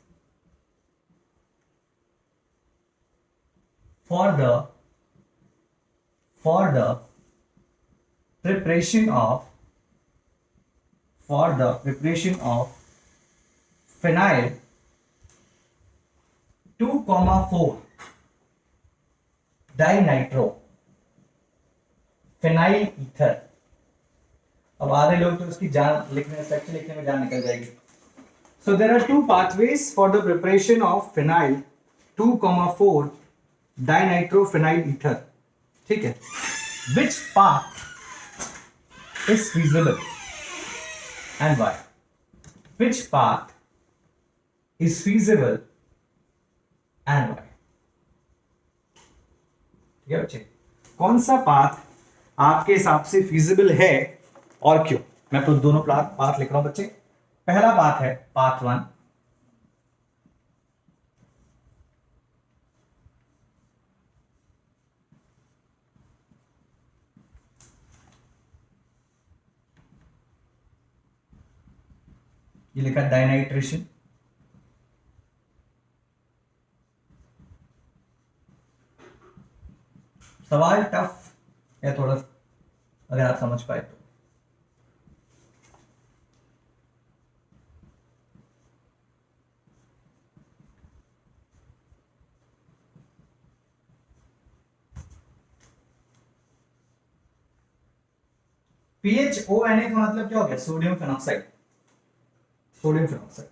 for the preparation of phenyl 2,4 dinitro phenyl ether। अब आधे लोग तो उसकी जान लिखने, स्ट्रक्चर लिखने में जान निकल जाएगी। So there are two pathways for the preparation of phenyl 2,4 dinitrophenyl ether, ठीक है। Which path is feasible and why? Which path is feasible and why? ठीक है बच्चे, कौन सा पाथ आपके हिसाब से feasible है और क्यों? मैं तो दोनों पाथ लिख रहा हूं बच्चे। पहला पाथ है पाथ 1, ये लिखा डाइनाइट्रेशन। सवाल टफ है थोड़ा, अगर आप समझ पाए तो। PHONA का मतलब क्या हो गया? Sodium phenoxide, sodium phenoxide.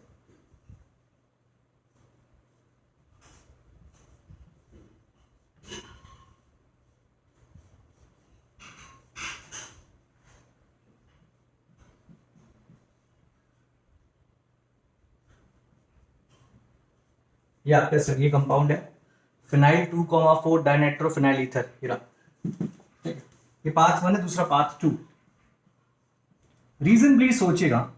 ये आपका सर ये कंपाउंड है फिनाइल 2,4 डाइनाइट्रोफिनाइल ईथर। ये पाथ 1 है, दूसरा पाथ 2। रीजन प्लीज सोचिएगा।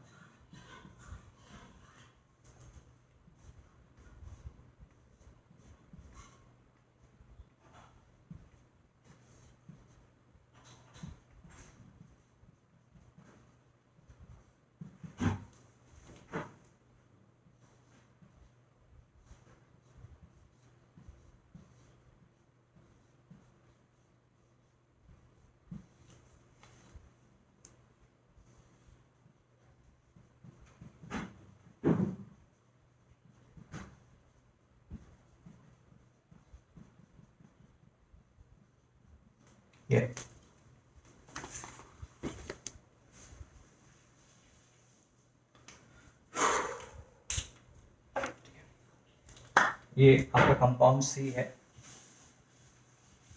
ये आपका कंपाउंड सी है,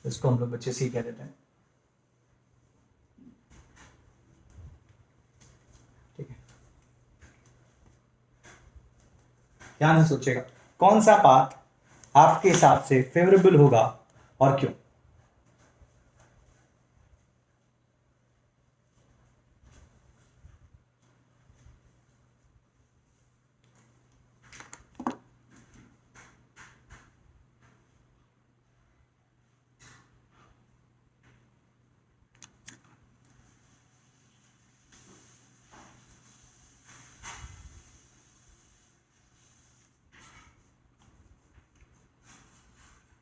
इसको हम लोग बच्चे सी कह देते हैं। ठीक है, ध्यान से सोचेगा कौन सा पाथ आपके हिसाब से फेवरेबल होगा और क्यों।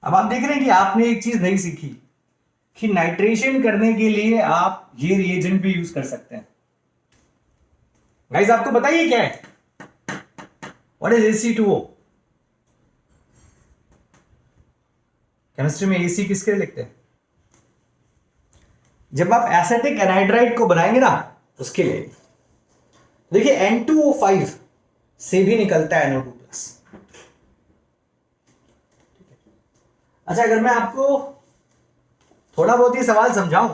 अब आप देख रहे हैं कि आपने एक चीज नहीं सीखी कि नाइट्रेशन करने के लिए आप ये रिएजेंट भी यूज कर सकते हैं। गाइस आपको बताइए क्या है, व्हाट इज Ac2O? केमिस्ट्री में AC किसके लिए लिखते हैं? जब आप एसिटिक एनहाइड्राइड को बनाएंगे ना उसके लिए। देखिए N2O5 से भी निकलता है NO2+। अच्छा, अगर मैं आपको थोड़ा बहुत ही सवाल समझाऊं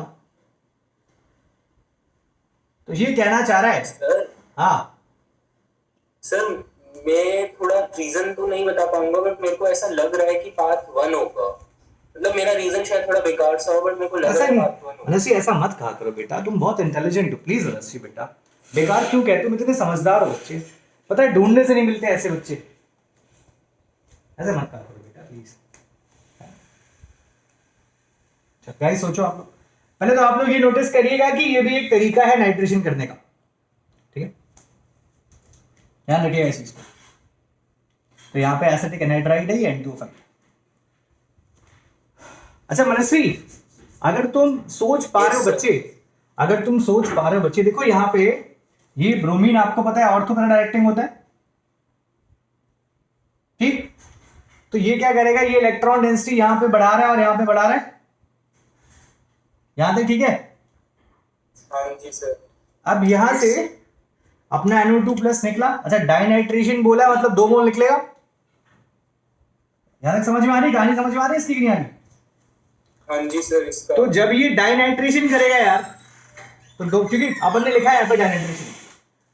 तो ये कहना चाह रहा है सर। हाँ सर मैं थोड़ा रीजन तो नहीं बता पाऊंगा, बट मेरे को ऐसा लग रहा है कि पाथ 1 होगा। मतलब मेरा रीजन शायद थोड़ा बेकार सा हो, बट मेरे को लग रहा है पाथ 1 होगा। मनसी ऐसा मत कहा करो बेटा, तुम बहुत इंटेलिजेंट हो। प्लीज मनसी बेटा, बेकार क्यों कहते हो? इतने समझदार हो बच्चे, पता है ढूंढने से नहीं मिलते ऐसे बच्चे। ऐसे मत कहा करो बेटा प्लीज। गाइस सोचो आप लोग, पहले तो आप लोग ये नोटिस करिएगा कि ये भी एक तरीका है नाइट्रेशन करने का। ठीक है, ध्यान रखिएगा इस चीज को। तो यहाँ पे एसिटिक एनहाइड्राइड है, ये N2O5। अच्छा मनस्वी, अगर तुम सोच पा रहे हो बच्चे, अगर तुम सोच पा रहे हो बच्चे, देखो यहाँ पे ये ब्रोमीन आपको पता है ऑर्थो पैरा डायरेक्टिंग होता है। ठीक, तो ये क्या करेगा, ये इलेक्ट्रॉन डेंसिटी यहाँ पे बढ़ा रहा है और यहाँ पे बढ़ा रहा है। यहां तक ठीक है? हाँ जी सर। अब यहां से अपना NO2+ निकला। अच्छा, डाइनाइट्रेशन बोला मतलब 2 मोल निकलेगा। यहां तक समझ में आ रही कहानी? समझ में आ रही इसकी नहीं आ रही? हाँ जी सर। इसका तो जब ये डाइनाइट्रेशन करेगा यार, तो दो, क्योंकि अपन ने लिखा है यहाँ पे डाइनाइट्रेशन,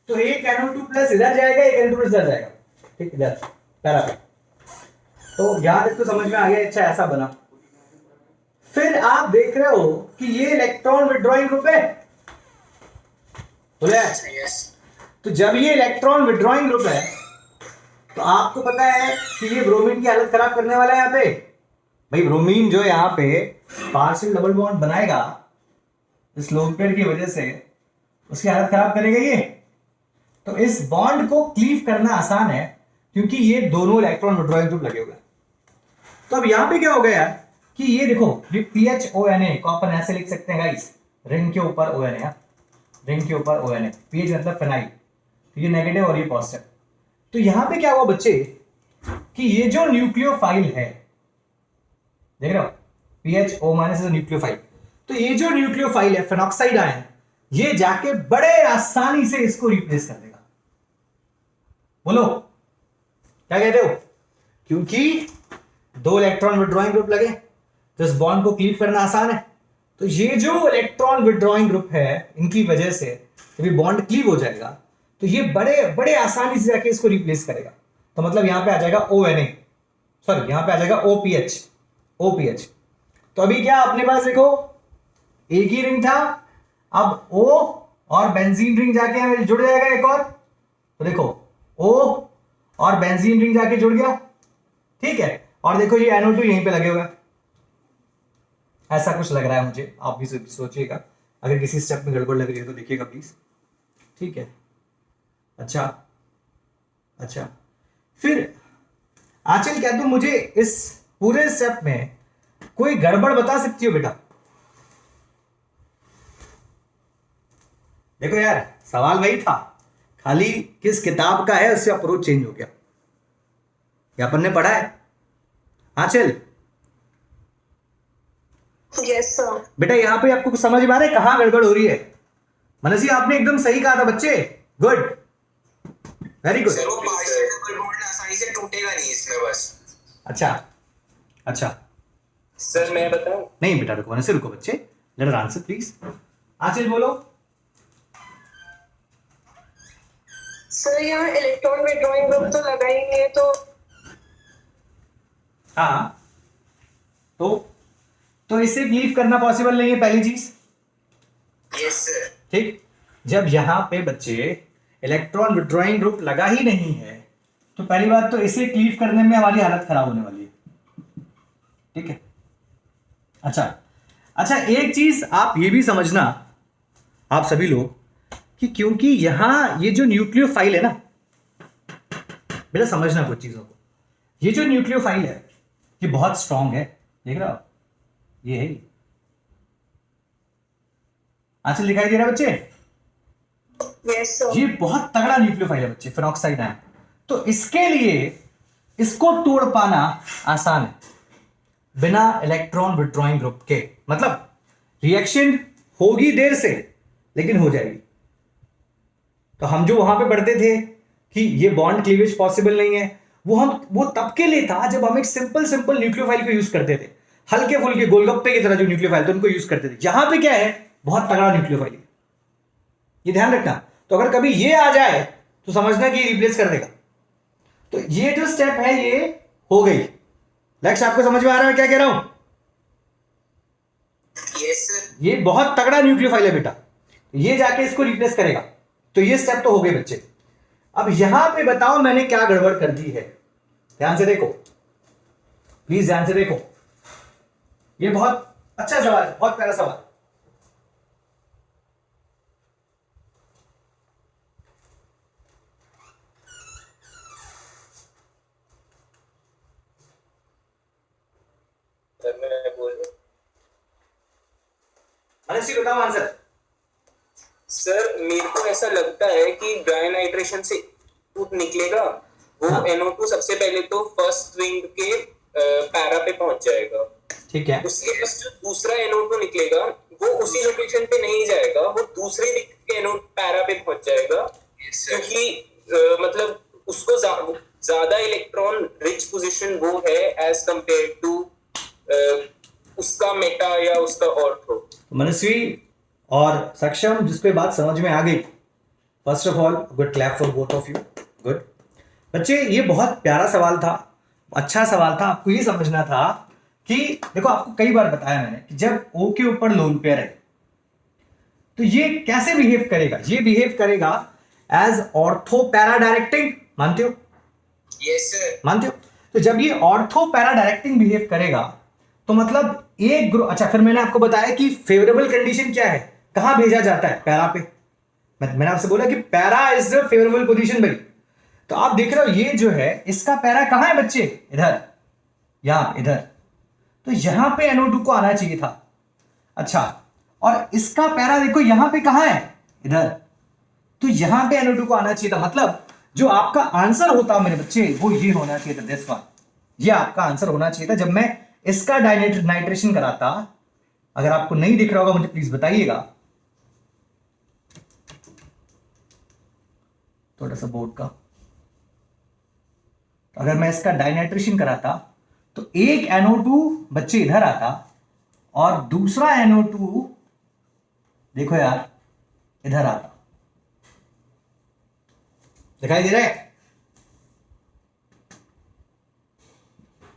तो एक NO2+ इधर जाएगा, एक N2+ इधर जाएगा। ठीक, इधर पैरा पे। तो यहां तक तो समझ में आ गया। अच्छा, ऐसा बना। फिर आप देख रहे हो कि ये इलेक्ट्रॉन विड्रॉइंग ग्रुप है, बोले। तो जब ये इलेक्ट्रॉन विड्रॉइंग ग्रुप है तो आपको पता है कि ये ब्रोमीन की हालत खराब करने वाला है। यहाँ पे भाई ब्रोमीन जो यहाँ पे पार्शियल डबल बॉन्ड बनाएगा इस लोन पेयर की वजह से, उसकी हालत खराब करेगा ये। तो इस बॉन्ड को क्लीव करना आसान है क्योंकि ये दोनों इलेक्ट्रॉन विड्रॉइंग ग्रुप लगे हुए हैं। तो अब यहाँ पे क्या हो गया यार कि ये देखो, ये PHONA को अपन ऐसे लिख सकते हैं गाइस, रिंग के ऊपर ONA, रिंग के ऊपर ONA, PH मतलब फिनाइल। तो ये नेगेटिव और ये पॉजिटिव। तो यहां पे क्या हुआ बच्चे कि ये जो न्यूक्लियोफाइल है, देख रहे हो, PHO- इज न्यूक्लियोफाइल। तो ये जो न्यूक्लियोफाइल है फिनॉक्साइड आयन, ये जाके बड़े आसानी से इसको रिप्लेस कर देगा। बोलो क्या कहते हो? क्योंकि 2 इलेक्ट्रॉन विड्रॉइंग ग्रुप लगे तो इस बॉन्ड को क्लीव करना आसान है। तो ये जो इलेक्ट्रॉन विड्रॉइंग ग्रुप है इनकी वजह से जब ये बॉन्ड क्लीव हो जाएगा तो ये बड़े बड़े आसानी से जाके इसको रिप्लेस करेगा। तो मतलब यहां पे आ जाएगा ONA, सॉरी यहां पे आ जाएगा OPH। तो अभी क्या अपने पास देखो एक ही रिंग था, अब O और बेंजीन रिंग जाके हमें जुड़ जाएगा एक और। तो देखो O और बेंजीन रिंग जाके जुड़ गया, ठीक है। और देखो ये NO2 यहीं पे लगे हुए हैं, ऐसा कुछ लग रहा है मुझे, आप भी सोचिएगा। अगर किसी स्टेप में गड़बड़ लग रही है तो देखिएगा प्लीज, ठीक है। अच्छा फिर आंचल क्या तुम मुझे इस पूरे स्टेप में कोई गड़बड़ बता सकती हो बेटा? देखो यार सवाल वही था, खाली किस किताब का है उससे अप्रोच चेंज हो गया। ये अपन ने पढ़ा है आंचल? Yes sir. बेटा यहाँ पे आपको कुछ समझ में आ रहा है कहाँ गड़बड़ हो रही है? मनसी आपने एकदम सही कहा था बच्चे, गुड, वेरी गुड। सर वो पार्शियल डबल बॉन्ड आसानी से टूटेगा नहीं इसमें बस। अच्छा सर मैं बताऊं? नहीं बेटा रुको, मनसी रुको बच्चे, लेट अस आंसर प्लीज। आंचल बोलो। सर यहाँ इलेक्ट्रॉन विड्रॉइंग ग्रुप तो लगा ही नहीं है, तो हाँ तो इसे क्लीव करना पॉसिबल नहीं है, पहली चीज। Yes sir. ठीक, जब यहां पे बच्चे इलेक्ट्रॉन विड्रॉइंग ग्रुप लगा ही नहीं है तो पहली बात तो इसे क्लीव करने में हमारी हालत खराब होने वाली है, ठीक है। अच्छा एक चीज आप ये भी समझना आप सभी लोग कि क्योंकि यहां ये जो न्यूक्लियोफाइल है ना बेटा, समझना कुछ चीजों को। ये जो न्यूक्लियोफाइल है ये बहुत स्ट्रांग है, देख रहे हो ये है। आंचल दिखाई दे रहा है बच्चे? Yes sir. ये बहुत तगड़ा न्यूक्लियोफाइल है बच्चे, फेनॉक्साइड आयन। तो इसके लिए इसको तोड़ पाना आसान है बिना इलेक्ट्रॉन विड्रॉइंग ग्रुप के। मतलब रिएक्शन होगी देर से लेकिन हो जाएगी। तो हम जो वहां पे पढ़ते थे कि ये बॉन्ड क्लीवेज पॉसिबल नहीं है, वो तब के लिए था जब हम एक सिंपल न्यूक्लियोफाइल को यूज करते थे, हल्के फुल्के गोलगप्पे की तरह जो न्यूक्लियोफाइल थे उनको यूज करते थे। यहां पे क्या है, बहुत तगड़ा न्यूक्लियोफाइल है, ये ध्यान रखना। तो अगर कभी ये आ जाए तो समझना कि ये रिप्लेस कर देगा। तो ये जो स्टेप है ये हो गई। लक्ष्य आपको समझ में आ रहा है क्या कह रहा हूं? Yes sir. ये बहुत तगड़ा न्यूक्लियोफाइल है बेटा, ये जाके इसको रिप्लेस करेगा। तो ये स्टेप तो हो गए बच्चे। अब यहां पे बताओ मैंने क्या गड़बड़ कर दी है, ध्यान से देखो प्लीज, ध्यान से देखो। ये बहुत अच्छा सवाल है, बहुत प्यारा सवाल। सर मैं बोलूं? मनसी बताओ आंसर। सर मेरे को ऐसा लगता है कि ड्राई नाइट्रेशन से टूट निकलेगा वो। हाँ। NO2 सबसे पहले तो फर्स्ट रिंग के पैरा पे पहुंच जाएगा, ठीक है। उसके बाद जो दूसरा NO2 निकलेगा वो उसी लोकेशन पे नहीं जाएगा, वो दूसरे रिंग के NO पैरा पे पहुंच जाएगा। क्योंकि मतलब उसको ज्यादा इलेक्ट्रॉन रिच पोजीशन वो है एज कंपेयर टू उसका मेटा या उसका ऑर्थो। मनस्वी और सक्षम, जिसको ये बात समझ में आ गई, first of all good clap for both of you, good. बच्चे ये बहुत प्यारा सवाल था, अच्छा सवाल था। आपको ये समझना था कि देखो आपको कई बार बताया मैंने कि जब O के ऊपर लोन पेयर है तो ये कैसे बिहेव करेगा, ये बिहेव करेगा एज ऑर्थो पैरा डायरेक्टिंग। मानते हो? Yes sir. मानते हो? तो जब ये ऑर्थो पैरा डायरेक्टिंग बिहेव करेगा तो मतलब एक ग्रुप। अच्छा फिर मैंने आपको बताया कि फेवरेबल कंडीशन क्या है, कहां भेजा जाता है, पैरा पे। मैंने आपसे बोला कि para is the favourable position भाई। तो आप देख रहे हो ये जो है इसका पैरा कहां है बच्चे, इधर, यहां, इधर। तो यहां पे NO2 को आना चाहिए था। अच्छा, और इसका पैरा देखो यहां पे कहां है, इधर। तो यहां पे NO2 को आना चाहिए था। मतलब जो आपका आंसर होता मेरे बच्चे वो ये होना चाहिए था, दिस वन। ये आपका आंसर होना चाहिए था जब मैं इसका नाइट्रेशन कराता। अगर आपको नहीं दिख रहा होगा मुझे प्लीज बताइएगा, थोड़ा सा बोर्ड का। तो अगर मैं इसका डाइनाइट्रेशन कराता तो एक NO2 बच्चे इधर आता और दूसरा NO2 देखो यार इधर आता। दिखाई दे रहा है?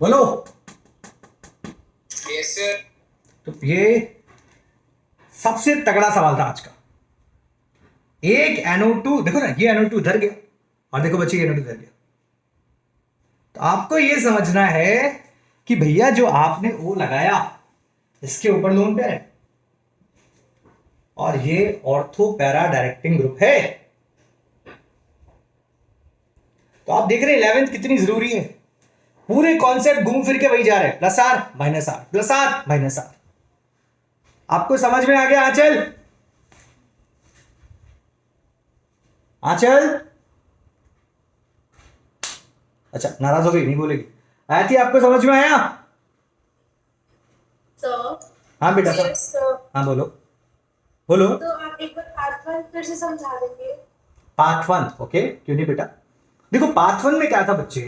बोलो। Yes sir. तो ये सबसे तगड़ा सवाल था आज का। एक NO2 देखो ना, ये NO2 इधर गया और देखो बच्चे ये NO2 इधर गया। तो आपको ये समझना है कि भैया जो आपने O लगाया इसके ऊपर लोन पेयर है और ये ऑर्थो पैरा डायरेक्टिंग ग्रुप है। तो आप देख रहे हैं 11th कितनी जरूरी है। पूरे कॉन्सेप्ट घूम फिर के वही जा रहे हैं, plus R minus R, plus R minus R. आपको समझ में आ गया आंचल? आंचल अच्छा नाराज हो गई, नहीं बोलेगी। आयती आपको समझ में आया? सर। हाँ बेटा सर। Yes sir. हाँ बोलो बोलो। तो आप एक बार पार्ट 1 फिर से समझा देंगे? पार्ट 1 ओके, क्यों नहीं बेटा। देखो पार्ट 1 में क्या था बच्चे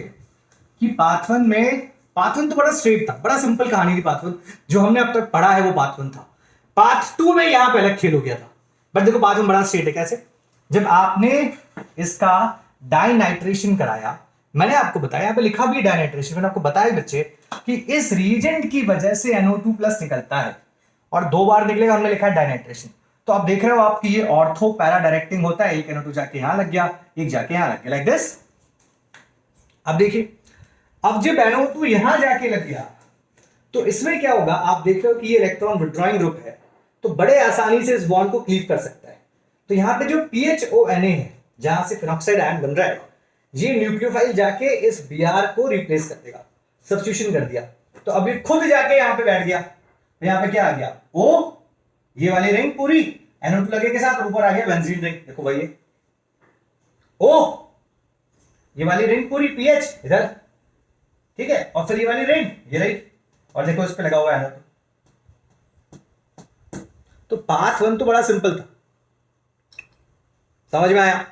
कि पार्ट 1 तो बड़ा स्ट्रेट था, बड़ा सिंपल कहानी थी। पार्ट 1 जो हमने अब तक पढ़ा है वो पार्ट 1 था। पार्ट 2 में यहां पे अलग खेल हो गया था। बट देखो पार्ट 1 बड़ा स्ट्रेट है। कैसे? जब आपने इसका डाइनाइट्रेशन कराया, मैंने आपको बताया, यहां पे लिखा भी डाइनाइट्रेशन, मैंने आपको बताया बच्चे कि इस रीजेंट की वजह से NO2 प्लस निकलता है और 2 बार निकलेगा, हमने लिखा है डाइनाइट्रेशन। तो आप देख रहे हो आपकी ये ऑर्थो पैरा डायरेक्टिंग होता है। एक NO2 जाके यहां लग गया, एक जाके यहां लग गया, लाइक दिस। अब देखिए, अब जब NO2 यहां जाके लग गया तो इसमें क्या होगा, आप देख रहे हो कि ये इलेक्ट्रॉन विड्रॉइंग ग्रुप है तो बड़े आसानी से इस बॉन्ड को क्लीव कर सकता है। तो यहां पे जो PHONA है, जहां से फिनॉक्साइड आयन बन रहा है, ये न्यूक्लियोफाइल जाके इस Br को रिप्लेस कर देगा, सब्स्टिट्यूशन कर दिया। तो अब ये खुद जाके यहां पे बैठ गया। तो यहां पे क्या आ गया? O, ये वाली रिंग पूरी NO2 लगे के साथ, ऊपर आ गया बेंजीन रिंग। देखो भाई O, ये वाली रिंग पूरी PH इधर, ठीक है, और फिर ये वाली रिंग ये रही, और देखो इस पे लगा हुआ है NO2। तो पार्ट 1 तो बड़ा सिंपल था, समझ में आया?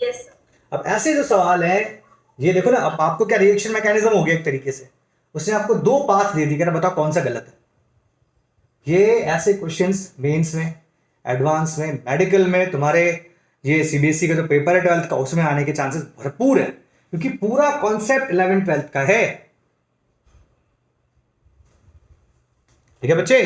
Yes sir. अब ऐसे जो सवाल है, ये देखो ना, अब आपको क्या रिएक्शन मैकेनिज्म हो गया एक तरीके से। उसने आपको 2 पाथ दे दी, बताओ कौन सा गलत है। ये ऐसे क्वेश्चंस मेंस में, एडवांस में, मेडिकल में, तुम्हारे ये CBSE का जो पेपर है 12th का, उसमें आने के चांसेस भरपूर है, क्योंकि पूरा कॉन्सेप्ट 11th 12th का है। ठीक है बच्चे?